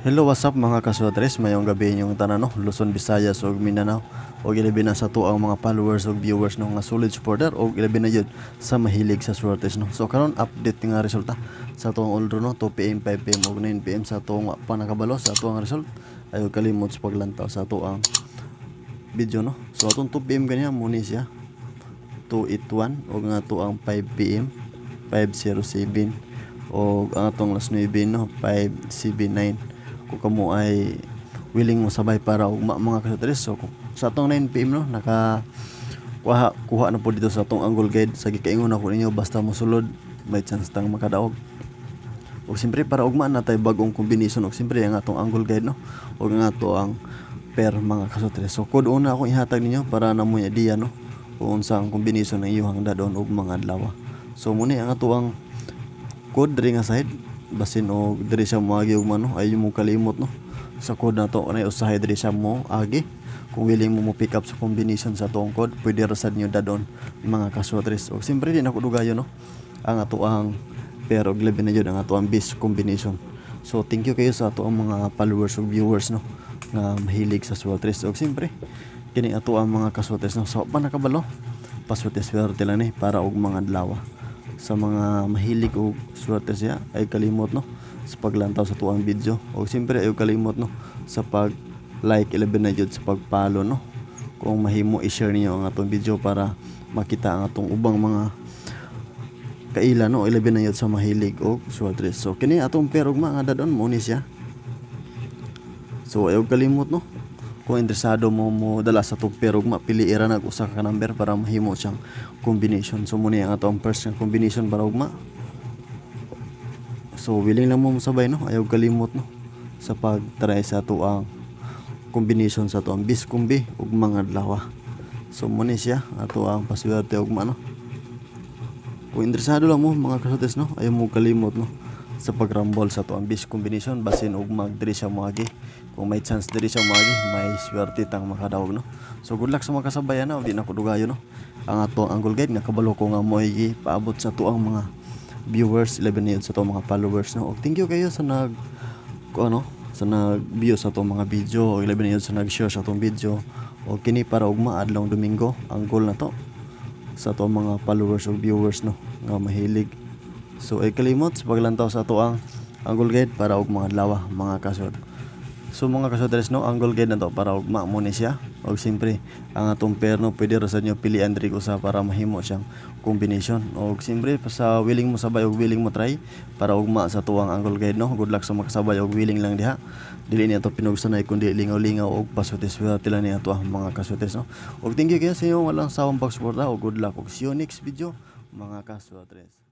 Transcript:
Hello, what's up mga kaswatres? Mayong gabi yung tanan no, Luzon, Visayas ug Mindanao. Og ilabi na sa to ang mga followers ug viewers no nga solid supporter og ilabi na yun sa mahilig sa swertes no. So karon update nga resulta sa tuong ulro no 2 PM, 5 PM ug 9 PM sa tuong panakabalo sa tuong result. Ayo kalimot sa paglantaw sa tuang video no. So atong 2 PM kanya mo ni siya 281 og nga tuang 5 PM 507 og ang atong last 9 no 579 kung kamo ay willing mo sabay para ugma mga kasutris. So sa atong 9 PM no kuha na po dito sa atong angle guide sa gikaingon ako ninyo basta mo sulod may chance tang makadaog. Og siyempre para ugma na tay bagong combination og siyempre ang atong angle guide no og nga to ang per mga kasutris. So code una akong ihatag ninyo para na mo idea no kung unsa ang combination ng iyong dadon og mga adlaw. So muna ang ato ang code diri nga side basin og diri siya moagi og mano ay mo kalimot no sa code na to na usahay diri siya mo agi kung willing mo pick up sa combination sa tuong code pwede ra sad niyo dadon mga kasutris. Og siyempre din ako dugayon no ang ato ang pero labi na jud ang ato ang best combination. So thank you kayo sa ato ang mga followers ug viewers no nga mahilig sa swertes. Og siyempre kini ato ang mga kasutris no sa panakabalo paswerte swerte lang ni para og mga adlaw. Sa mga mahilig og swerte siya ay kalimot no sa paglantaw sa tuang video o siyempre ay kalimot no sa pag like 11 na jud sa pagpalo no kung mahimo i-share niyo ang atong video para makita ang atong ubang mga kaila no 11 na jud sa mahilig og swerte. So kini atong perog mga dadon mo ni siya. So ay kalimot no kung interesado mo dala sa tong perog mapili ra nag usa ka number para mahimo siyang combination. So muna ang atong first combination para ugma. So willing lang mo sabay no ayaw kalimot no sa pag-try sa ato ang combination sa ato ang bis kumbi ug mga adlaw. So muna siya ato ang paswerte ugma no. Kung interesado lang mo mga kasutes no ayaw mo kalimot no sa pagrambol sa ato ang bis combination basin ug magdiri siya moagi. Kung may chance diri siya moagi may swerte tang makadawog no. So good luck sa mga kasabayan na di na ko dugayo no ang ato ang angle guide nga kabalo ko nga moigi paabot sa tuang mga viewers 11 yun sa to mga followers no. Og thank you kayo sa nag sa nag-view sa to mga video og 11 yun sa nag-share sa tong video og kini para ugma adlaw Domingo ang goal na to sa to mga followers og viewers no nga mahilig. So ay kalimot sa paglantaw sa to ang angle guide para og mga adlaw mga kasod. So mga kasodres no angle guide na to para ugma mo ni siya og siyempre ang atong pair no pwede ra sa inyo pilian diri usa para mahimo siyang combination. Og siyempre sa willing mo sabay og willing mo try para ugma sa tuang angle guide no. Good luck sa makasabay og willing lang diha. Dili niya to pinugsanay kundi lingaw-lingaw og paswerte-swerte lang niya to mga kasodres no. Og thank you kayo sa inyo walang sawang pagsuporta og good luck og see you next video mga kasodres.